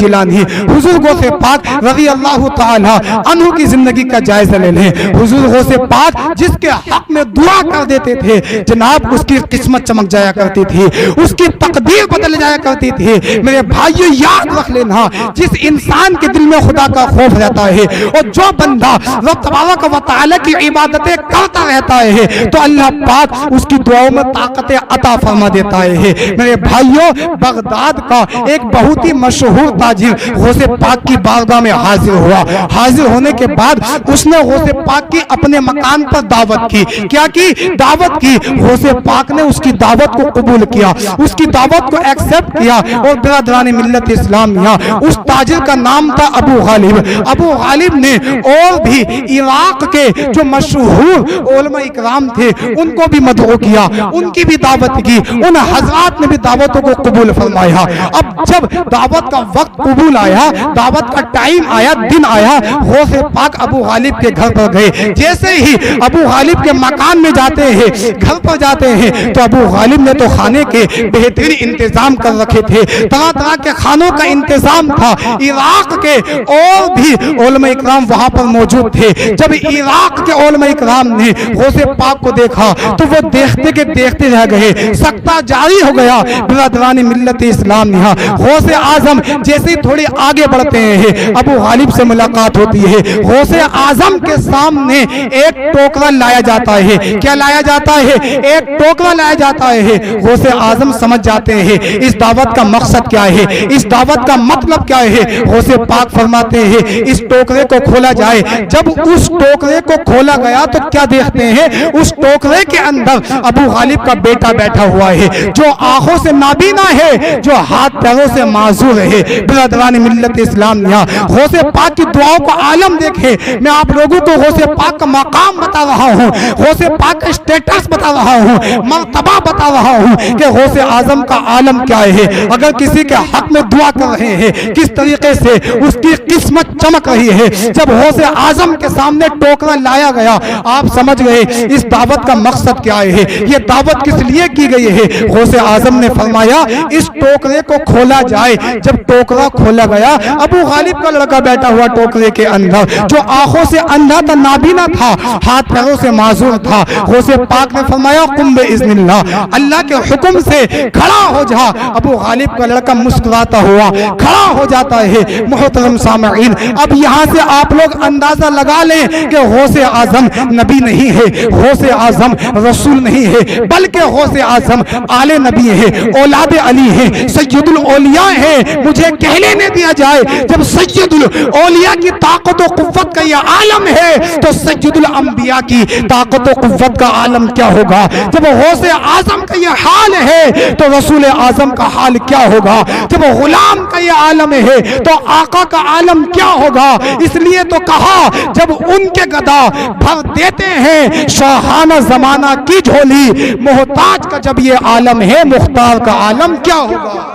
जिलानी। हुजूर गौसे पाक रज़ी अल्लाह ताला अन्हु की जिंदगी का जायजा ले लें। हुजूर गौसे पाक जिसके हक में दुआ कर देते थे जनाब उसकी किस्मत चमक जाया करती थी, उसकी तकदीर बदल जाया करती थी। मेरे भाइयों याद रख लेना, जिस इंसान के दिल में खुदा का खौफ रहता है और जो बंदा रब तबारक व तआला की इबादतें करता रहता है तो अल्लाह पाक उसकी दुआओं में ताकतें अता फरमा देता है। मेरे भाइयों बगदाद का एक बहुत ही मशहूर ताजिर गौसे पाक की बारगाह में हाजिर हुआ। हाजिर होने के बाद उसने गौसे पाक की अपने मकान पर दावत की। क्या की दावत की? गौसे पाक ने उसकी दावत को कबूल किया, उसकी दावत को एक्सेप्ट किया। और बिरादरान मिल्लत इस्लामिया उस ताजिर का नाम था अबू गालिब। अबू गालिब ने और भी इराक के जो मशहूर उलमा इकराम थे उनको भी मदऊ किया, उनकी भी दावत की, उन हजरात ने भी दावतों को कबूल फरमाया। अब जब दावत का वक्त कबूल आया, दावत का टाइम आया, दिन आया, गौसे पाक अबू गालिब के घर पर गए। जैसे ही अबू गालिब के मकान में जाते हैं, घर पर जाते हैं, तो अबू गालिब ने तो खाने के बेहतरीन इंतजाम कर रखे थे, तरह तरह के खानों का इंतजाम था। इराक के और भी उलमा इकराम वहां पर मौजूद थे। जब इराक के उलमा इकराम ने गौसे पाक को देखा तो वो देखते के देखते रह गए, सकता जारी हो गया। बिरादरान मिल्लत इस्लाम यहाँ गौसे आजम जैसे ही थोड़े आगे बढ़ते हैं अबू गालिब से मुलाकात होती है। गौसे आजम के सामने एक टोकरा लाया जाता है। क्या लाया जाता है? एक टोकरा लाया जाता है। गौसे आजम समझ जाते हैं इस दावत का मकसद क्या है, इस दावत का मतलब क्या है। गौसे पाक फरमाते हैं इस टोकरे को खोला जाए। जब उस टोकरे को खोला गया तो क्या देखते हैं? उस टोकरे के अंदर अबू गालिब का बेटा बैठा हुआ है, जो आंखों से नाबीना है, जो हाथ पैरों से माजूर है। बिरादरान मिल्लत इस्लाम यहाँ गौसे पाक की दुआओं का आलम देखे। मैं आप लोगों को गौसे पाक का मकाम बता रहा हूँ, गौसे पाक का स्टेटस बता रहा हूँ, मर्तबा बता रहा हूँ कि गौसे आजम का आलम क्या है। अगर किसी के हक में दुआ कर रहे हैं किस तरीके से उसकी किस्मत चमक रही है। जब गौसे आजम के सामने टोकरा लाया गया आप समझ गए इस दावत का मकसद क्या है, ये दावत किस लिए की गई है। गौसे आजम ने फरमाया इस टोकरे को खोला जाए। जब टोकरा खोला गया अबू गालिब का लड़का बैठा हुआ टोकरे के अंदर, जो आंखों से अंधा था, नाबीना था, हाथ पैरों से माजूर था। गौसे पाक ने फरमाया कुम बिइज़्निल्लाह, अल्लाह के हुक्म से खड़ा हो जा। अबू गालिब का लड़का मुस्कुराता हुआ खड़ा हो जाता है। मुहतरम सामईन, अब यहाँ से आप लोग अंदाजा लगा लें कि गौसे आजम नबी नहीं है, गौसे आजम रसूल नहीं है, बल्कि गौसे आजम आले नबी है, औलाद अली है, सैयदुल औलिया है। मुझे कह लेने दिया जाए जब सैयदुल औलिया की ताकत और कुव्वत का यह आलम है तो सैयदुल अंबिया की ताकत और कुव्वत का आलम क्या होगा। जब गौसे आजम का यह हाल है तो रसूल आजम का हाल क्या होगा। जब गुलाम का यह आलम है तो आका का आलम क्या होगा। इसलिए तो कहा जब उनके गदा भर देते हैं शाहाना जमाना की झोली, मोहताज का जब ये आलम है मुख्तार का आलम क्या होगा।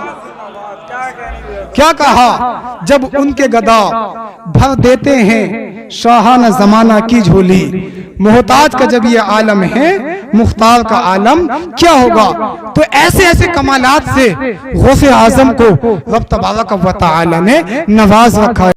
क्या कहा? जब उनके गदा भर देते हैं शाहाना जमाना की झोली, मोहताज का जब ये आलम है मुख्तार का आलम क्या होगा। तो ऐसे ऐसे कमालात से गौसे आजम को रब तबारक व तआला ने नवाज रखा है।